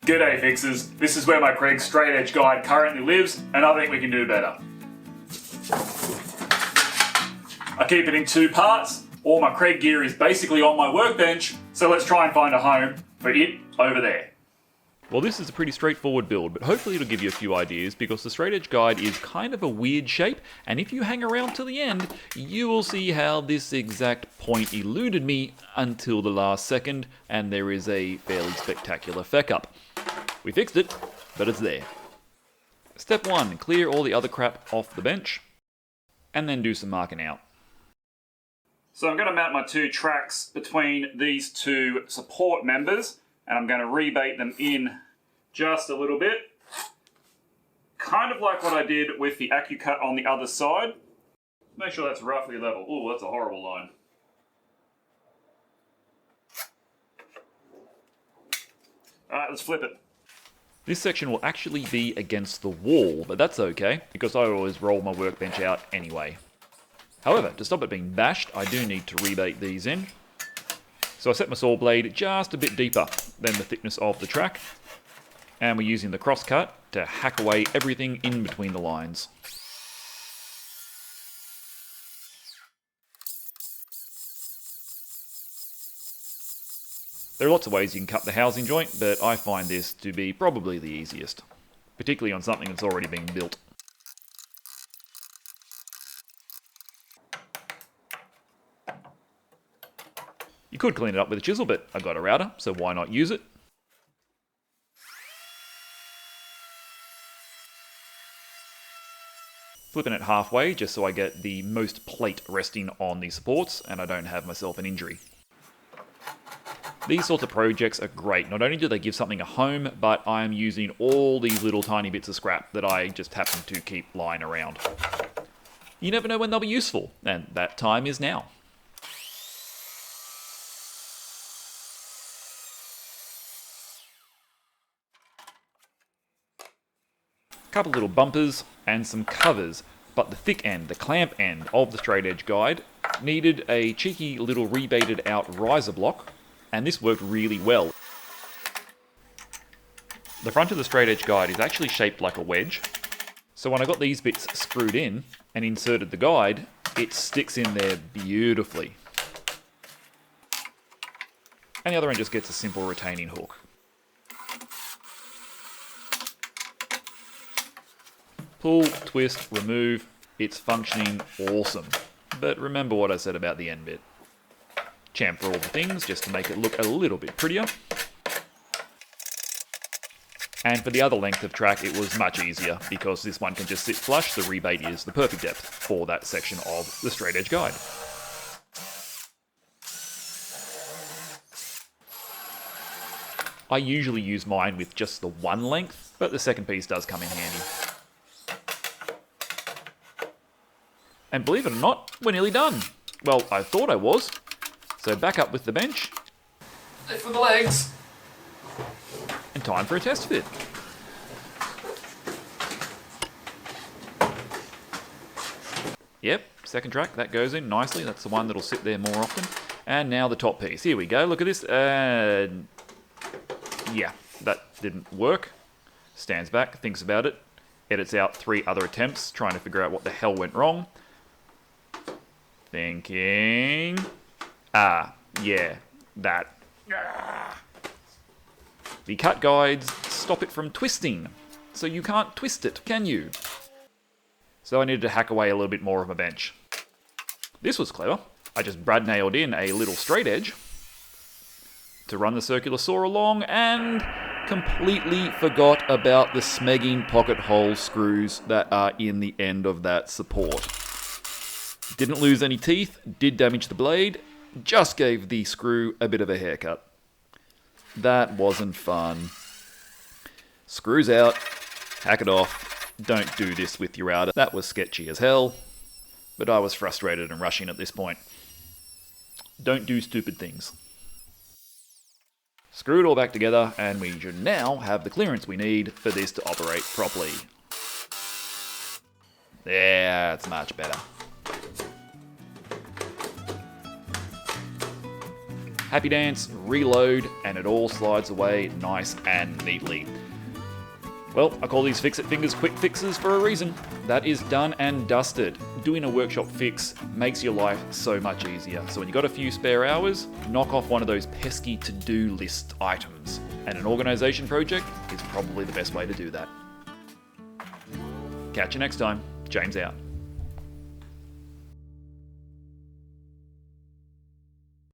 G'day Fixes, this is where my Kreg Straight Edge guide currently lives, and I think we can do better. I keep it in two parts. All my Kreg gear is basically on my workbench, so let's try and find a home for it over there. Well, this is a pretty straightforward build, but hopefully it'll give you a few ideas because the straight edge guide is kind of a weird shape, and if you hang around till the end, you will see how this exact point eluded me until the last second, and there is a fairly spectacular feck up. We fixed it, but it's there. Step 1, clear all the other crap off the bench, and then do some marking out. So I'm going to mount my two tracks between these two support members, and I'm going to rebate them in just a little bit. Kind of like what I did with the AccuCut on the other side. Make sure that's roughly level. Ooh, that's a horrible line. Alright, let's flip it. This section will actually be against the wall, but that's okay, because I always roll my workbench out anyway. However, to stop it being bashed, I do need to rebate these in. So I set my saw blade just a bit deeper than the thickness of the track, and we're using the crosscut to hack away everything in between the lines. There are lots of ways you can cut the housing joint, but I find this to be probably the easiest, particularly on something that's already been built. You could clean it up with a chisel, but I've got a router, so why not use it? Flipping it halfway, just so I get the most plate resting on the supports, and I don't have myself an injury. These sorts of projects are great. Not only do they give something a home, but I'm using all these little tiny bits of scrap that I just happen to keep lying around. You never know when they'll be useful, and that time is now. Couple little bumpers and some covers, but the thick end, the clamp end of the straight edge guide needed a cheeky little rebated out riser block, and this worked really well. The front of the straight edge guide is actually shaped like a wedge, so when I got these bits screwed in and inserted the guide, it sticks in there beautifully. And the other end just gets a simple retaining hook. Pull, twist, remove, it's functioning awesome. But remember what I said about the end bit. Chamfer all the things just to make it look a little bit prettier. And for the other length of track it was much easier because this one can just sit flush. The rebate is the perfect depth for that section of the straight edge guide. I usually use mine with just the one length, but the second piece does come in handy. And believe it or not, we're nearly done. Well, I thought I was. So back up with the bench. For the legs. And time for a test fit. Yep, second track, that goes in nicely. That's the one that'll sit there more often. And now the top piece. Here we go, look at this. Yeah, that didn't work. Stands back, thinks about it. Edits out 3 other attempts, trying to figure out what the hell went wrong. Thinking... yeah, that. The cut guides stop it from twisting, so you can't twist it, can you? So I needed to hack away a little bit more of my bench. This was clever. I just brad nailed in a little straight edge to run the circular saw along and completely forgot about the smegging pocket hole screws that are in the end of that support. Didn't lose any teeth, did damage the blade, just gave the screw a bit of a haircut. That wasn't fun. Screws out, hack it off, don't do this with your router. That was sketchy as hell, but I was frustrated and rushing at this point. Don't do stupid things. Screw it all back together, and we should now have the clearance we need for this to operate properly. Yeah, that's much better. Happy dance, reload, and it all slides away nice and neatly. Well, I call these Fixit fingers quick fixes for a reason. That is done and dusted. Doing a workshop fix makes your life so much easier. So when you've got a few spare hours, knock off one of those pesky to-do list items. And an organisation project is probably the best way to do that. Catch you next time. James out.